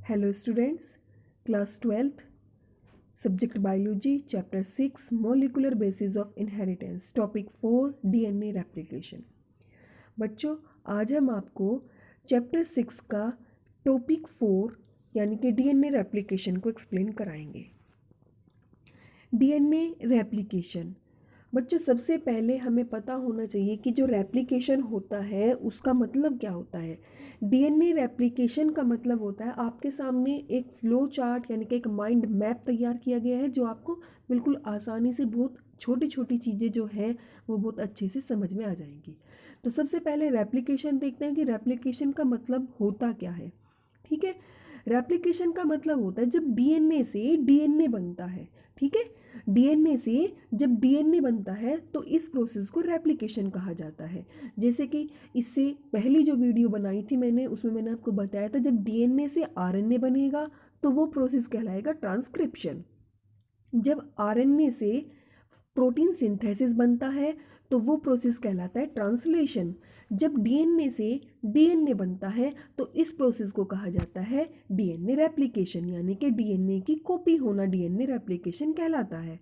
Hello students, class 12th, subject biology, chapter 6, molecular basis of inheritance, topic 4, DNA replication। बच्चों, आज हम आपको chapter 6 का टॉपिक 4 यानी कि डीएनए रेप्लिकेशन को एक्सप्लेन कराएंगे। डीएनए रेप्लिकेशन बच्चों, सबसे पहले हमें पता होना चाहिए कि जो रेप्लिकेशन होता है उसका मतलब क्या होता है। डीएनए रेप्लिकेशन का मतलब होता है आपके सामने एक फ्लो चार्ट यानी कि एक माइंड मैप तैयार किया गया है जो आपको बिल्कुल आसानी से बहुत छोटी छोटी चीज़ें जो हैं वो बहुत अच्छे से समझ में आ जाएंगी। तो सबसे पहले रेप्लिकेशन देखते हैं कि रेप्लिकेशन का मतलब होता क्या है। ठीक है, रेप्लिकेशन का मतलब होता है जब डीएनए से डीएनए बनता है। ठीक है, डीएनए से जब डीएनए बनता है तो इस प्रोसेस को रेप्लिकेशन कहा जाता है। जैसे कि इससे पहली जो वीडियो बनाई थी मैंने, उसमें मैंने आपको बताया था जब डीएनए से आरएनए बनेगा तो वो प्रोसेस कहलाएगा ट्रांसक्रिप्शन। जब आरएनए से प्रोटीन सिंथेसिस बनता है तो वो प्रोसेस कहलाता है ट्रांसलेशन। जब डीएनए से डीएनए बनता है तो इस प्रोसेस को कहा जाता है डीएनए रेप्लिकेशन, यानी कि डीएनए की कॉपी होना डीएनए रेप्लिकेशन कहलाता है।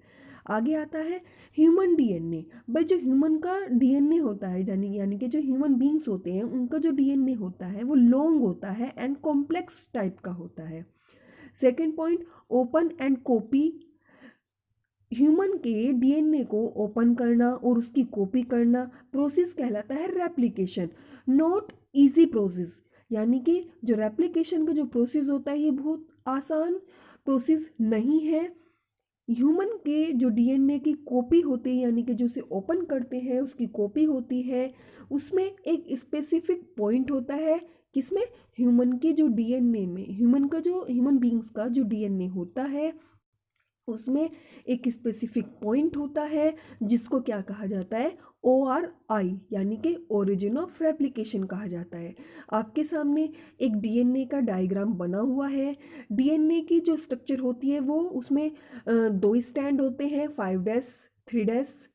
आगे आता है ह्यूमन डीएनए। भाई जो ह्यूमन का डीएनए होता है यानी कि जो ह्यूमन बींग्स होते हैं उनका जो डीएनए होता है वो लॉन्ग होता है एंड कॉम्प्लेक्स टाइप का होता है। Second point, open and copy. Human के डीएनए को ओपन करना और उसकी कॉपी करना प्रोसेस कहलाता है रेप्लिकेशन। नॉट इजी प्रोसेस, यानी कि जो रेप्लिकेशन का जो प्रोसेस होता है ये बहुत आसान प्रोसेस नहीं है। ह्यूमन के जो डीएनए की कॉपी होती है यानी कि जो उसे ओपन करते हैं उसकी कॉपी होती है, उसमें एक स्पेसिफिक पॉइंट होता है। किसमें? ह्यूमन के जो डीएनए में, ह्यूमन बींग्स का जो डीएनए होता है उसमें एक स्पेसिफिक पॉइंट होता है जिसको क्या कहा जाता है? ORI, यानी कि ओरिजिन ऑफ रेप्लिकेशन कहा जाता है। आपके सामने एक डीएनए का डायग्राम बना हुआ है। डीएनए की जो स्ट्रक्चर होती है वो उसमें दो स्टैंड होते हैं, 5' 3'।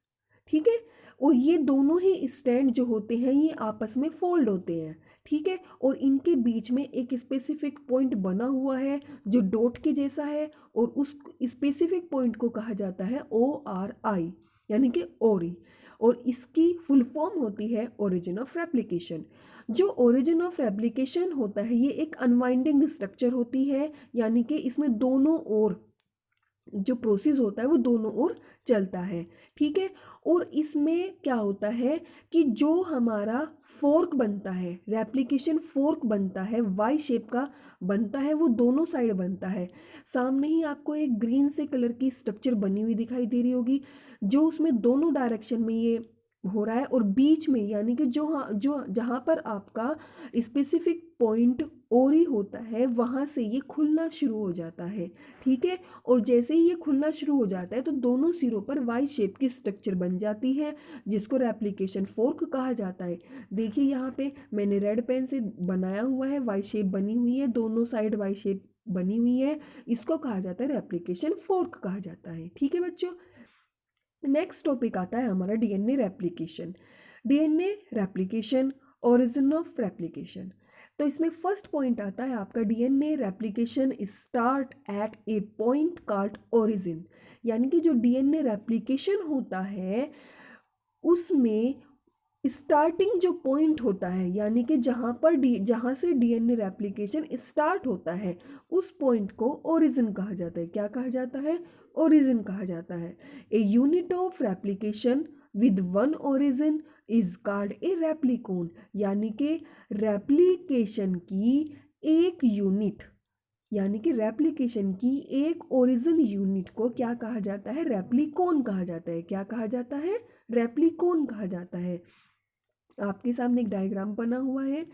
ठीक है, और ये दोनों ही स्टैंड जो होते हैं ये आपस में फोल्ड होते हैं। ठीक है, और इनके बीच में एक स्पेसिफिक पॉइंट बना हुआ है जो डॉट के जैसा है और उस स्पेसिफिक पॉइंट को कहा जाता है ORI, यानी कि ओरी, और इसकी फुल फॉर्म होती है ओरिजिन ऑफ रेप्लिकेशन। जो ओरिजिन ऑफ रेप्लिकेशन होता है ये एक अनवाइंडिंग स्ट्रक्चर होती है, यानी कि इसमें दोनों ओर जो प्रोसेस होता है वो दोनों ओर चलता है। ठीक है, और इसमें क्या होता है कि जो हमारा फोर्क बनता है, रेप्लिकेशन फोर्क बनता है, वाई शेप का बनता है, वो दोनों साइड बनता है। सामने ही आपको एक ग्रीन से कलर की स्ट्रक्चर बनी हुई दिखाई दे रही होगी जो उसमें दोनों डायरेक्शन में ये हो रहा है, और बीच में यानी कि जो जहाँ पर आपका स्पेसिफिक पॉइंट ओरी होता है वहाँ से ये खुलना शुरू हो जाता है। ठीक है, और जैसे ही ये खुलना शुरू हो जाता है तो दोनों सिरों पर वाई शेप की स्ट्रक्चर बन जाती है जिसको रेप्लिकेशन फोर्क कहा जाता है। देखिए यहाँ पे मैंने रेड पेन से बनाया हुआ है, वाई शेप बनी हुई है, दोनों साइड वाई शेप बनी हुई है, इसको कहा जाता है रेप्लिकेशन फोर्क कहा जाता है। ठीक है बच्चों, नेक्स्ट टॉपिक आता है हमारा DNA replication. DNA replication, origin of replication. तो इसमें फर्स्ट पॉइंट आता है आपका DNA replication start at a point called origin, यानी कि जो डीएनए रेप्लिकेशन होता है उसमें स्टार्टिंग जो पॉइंट होता है यानी कि जहाँ से डीएनए रेप्लिकेशन स्टार्ट होता है उस पॉइंट को ओरिजिन कहा जाता है। क्या कहा जाता है? ओरिजिन कहा जाता है। A unit of replication with one origin is called a replicon, यानी कि रेप्लिकेशन की एक यूनिट यानी कि रेप्लिकेशन की एक ओरिजिन यूनिट को क्या कहा जाता है? रेप्लिकोन कहा जाता है। क्या कहा जाता है? रेप्लिकोन कहा जाता है। आपके सामने एक डायग्राम बना हुआ है,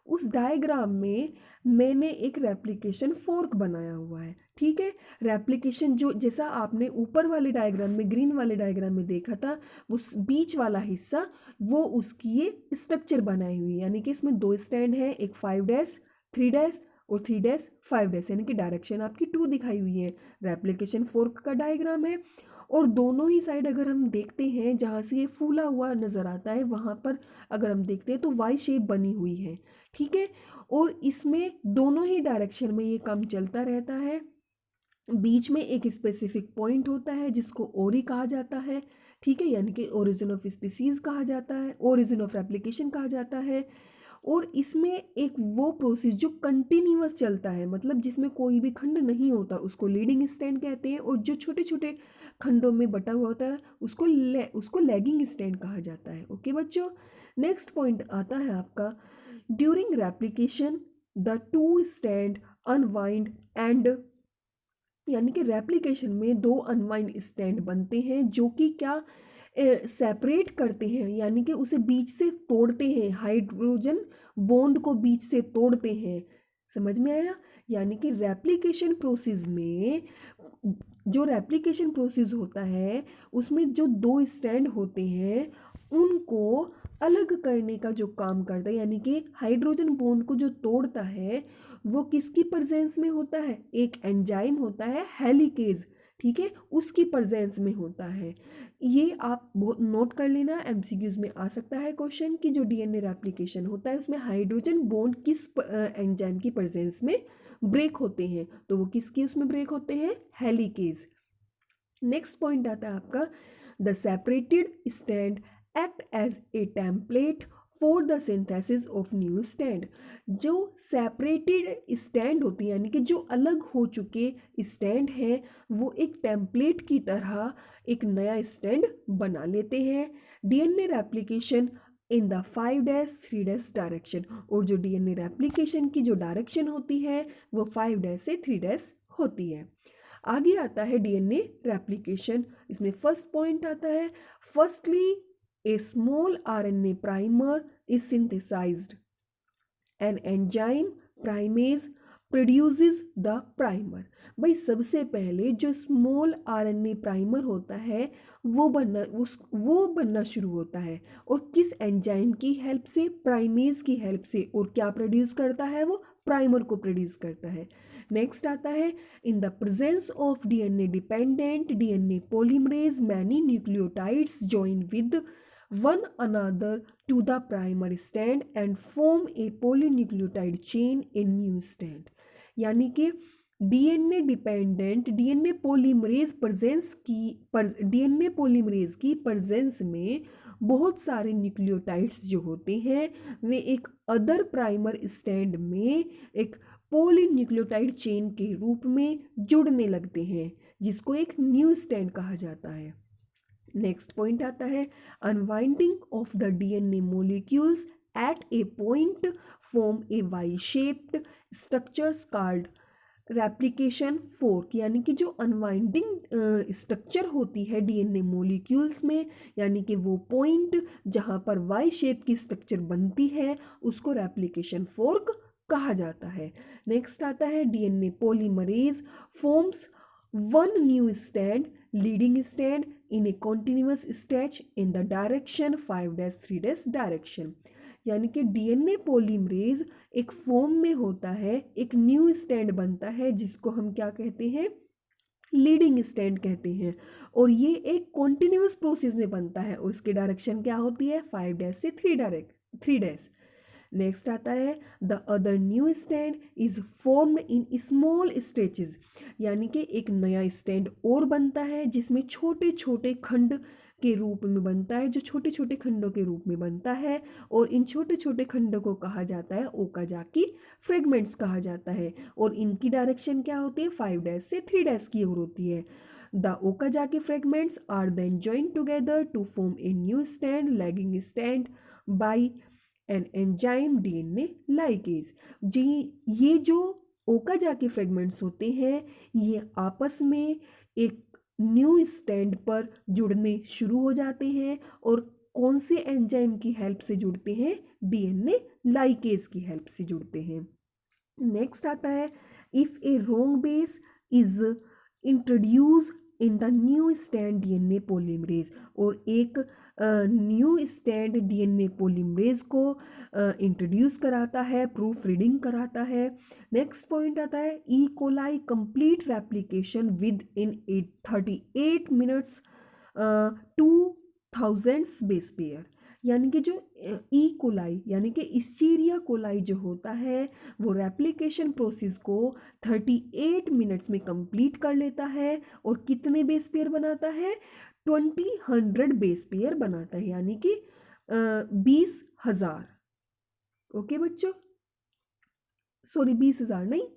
उस डायग्राम में मैंने एक रेप्लिकेशन फोर्क बनाया हुआ है। ठीक है, रेप्लिकेशन जो जैसा आपने ऊपर वाले डायग्राम में, ग्रीन वाले डायग्राम में देखा था, वो बीच वाला हिस्सा वो उसकी ये स्ट्रक्चर बनाई हुई है, यानी कि इसमें दो स्टैंड है, एक 5' 3' और 3' 5' यानी कि डायरेक्शन आपकी 2 दिखाई हुई है। रेप्लिकेशन फोर्क का डायग्राम है और दोनों ही साइड अगर हम देखते हैं जहाँ से ये फूला हुआ नज़र आता है वहाँ पर अगर हम देखते हैं तो वाई शेप बनी हुई है। ठीक है। और इसमें दोनों ही डायरेक्शन में ये काम चलता रहता है। बीच में एक स्पेसिफिक पॉइंट होता है जिसको ओरी कहा जाता है, ठीक है, यानी कि ओरिजिन ऑफ स्पीसीज कहा जाता है, ओरिजिन ऑफ रेप्लिकेशन कहा जाता है। और इसमें एक वो प्रोसेस जो कंटिन्यूअस चलता है, मतलब जिसमें कोई भी खंड नहीं होता, उसको लीडिंग स्टैंड कहते हैं। और जो छोटे छोटे खंडों में बटा हुआ होता है उसको लैगिंग स्टैंड कहा जाता है। ओके बच्चों, नेक्स्ट पॉइंट आता है आपका, during replication the two stand unwind and, यानी कि रेप्लिकेशन में दो अनवाइंड स्टैंड बनते हैं जो कि क्या सेपरेट करते हैं, यानी कि उसे बीच से तोड़ते हैं, हाइड्रोजन बॉन्ड को बीच से तोड़ते हैं। समझ में आया? यानी कि रेप्लिकेशन प्रोसेस में, जो रेप्लिकेशन प्रोसेस होता है उसमें जो दो स्टैंड होते हैं उनको अलग करने का जो काम करता है, यानी कि हाइड्रोजन बॉन्ड को जो तोड़ता है वो किसकी प्रेजेंस में होता है? एक एंजाइम होता है हेलिकेज, ठीक है, उसकी प्रेजेंस में होता है। ये आप बहुत नोट कर लेना, एमसीक्यूज में आ सकता है क्वेश्चन कि जो डीएनए रेप्लिकेशन होता है उसमें हाइड्रोजन बॉन्ड किस एंजाइम की प्रेजेंस में ब्रेक होते हैं, तो वो किसकी उसमें ब्रेक होते हैं? हेलिकेज। नेक्स्ट पॉइंट आता है आपका, the separated stand act as a template for the synthesis of new stand. जो सेपरेटेड स्टैंड होती है, यानी कि जो अलग हो चुके स्टैंड हैं, वो एक टेम्पलेट की तरह एक नया स्टैंड बना लेते हैं। DNA replication in the 5-3' direction, और जो डीएनए रेप्लिकेशन की जो डायरेक्शन होती है वो 5' से 3' होती है। आगे आता है डीएनए रेप्लिकेशन। इसमें फर्स्ट पॉइंट आता है, firstly a small RNA primer is synthesised, an enzyme primase produces the primer. भाई सबसे पहले जो स्मॉल आरएनए प्राइमर होता है वो बनना शुरू होता है, और किस एंजाइम की हेल्प से? प्राइमेज की हेल्प से। और क्या प्रोड्यूस करता है? वो प्राइमर को प्रोड्यूस करता है। नेक्स्ट आता है, in the presence of DNA dependent DNA polymerase many nucleotides join with one another to the primer strand and form a polynucleotide chain in new strand। यानी कि डीएनए डिपेंडेंट डीएनए पॉलीमरेज की presence में बहुत सारे nucleotides जो होते हैं वे एक अदर प्राइमर स्टैंड में एक पॉलीन्यूक्लियोटाइड चेन के रूप में जुड़ने लगते हैं, जिसको एक न्यू स्टैंड कहा जाता है। नेक्स्ट पॉइंट आता है, unwinding of the DNA molecules at a point form a Y shaped structures called replication fork. यानी कि जो अनवाइंडिंग स्ट्रक्चर होती है डीएनए मॉलिक्यूल्स में, यानी कि वो पॉइंट जहाँ पर वाई शेप की स्ट्रक्चर बनती है उसको रेप्लिकेशन फोर्क कहा जाता है। नेक्स्ट आता है, DNA polymerase forms one new stand leading stand in A continuous stretch in the direction 5-3 direction. यानी कि डीएनए पॉलीमरेज एक फॉर्म में होता है, एक न्यू स्टैंड बनता है जिसको हम क्या कहते हैं? लीडिंग स्टैंड कहते हैं। और ये एक कॉन्टिन्यूअस प्रोसेस में बनता है और उसकी डायरेक्शन क्या होती है? 5 से 3 नेक्स्ट आता है, the other new stand is formed in small stretches. यानी कि एक नया स्टैंड और बनता है जिसमें छोटे छोटे खंड के रूप में बनता है, जो छोटे छोटे खंडों के रूप में बनता है। और इन छोटे छोटे खंडों को कहा जाता है ओकाजाकी फ्रेगमेंट्स कहा जाता है। और इनकी डायरेक्शन क्या होती है? 5 से 3 की ओर होती है। The Okazaki fragments are then joined together to form a new stand lagging stand by an enzyme DNA ligase. जी, ये जो ओकाजाकी फ्रेगमेंट्स होते हैं ये आपस में एक न्यू स्टैंड पर जुड़ने शुरू हो जाते हैं। और कौन से एंजाइम की हेल्प से जुड़ते हैं? डीएनए लाइकेज की हेल्प से जुड़ते हैं। नेक्स्ट आता है, if A wrong base is introduce in the new stand DNA polymerase. और एक न्यू स्टैंड डीएनए पॉलीमरेज को इंट्रोड्यूस कराता है, प्रूफ रीडिंग कराता है। नेक्स्ट पॉइंट आता है, E coli complete replication with in 38 minutes 2000 base pair. यानी कि जो ई कोलाई यानी कि इस्चीरिया कोलाई जो होता है वो रेप्लिकेशन प्रोसेस को 38 मिनट्स में कंप्लीट कर लेता है और कितने बेस पेयर बनाता है, 2000 बेस पेयर बनाता है, यानी कि 20,000। ओके बच्चों, सॉरी 20,000 नहीं,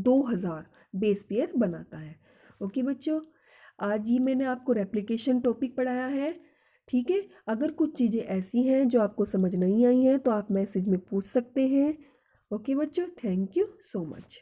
2,000 बेस पेयर बनाता है। ओके बच्चों, आज ही मैंने आपको रेप्लिकेशन टॉपिक पढ़ाया है। ठीक है, अगर कुछ चीज़ें ऐसी हैं जो आपको समझ नहीं आई हैं तो आप मैसेज में पूछ सकते हैं। ओके बच्चों, थैंक यू सो मच।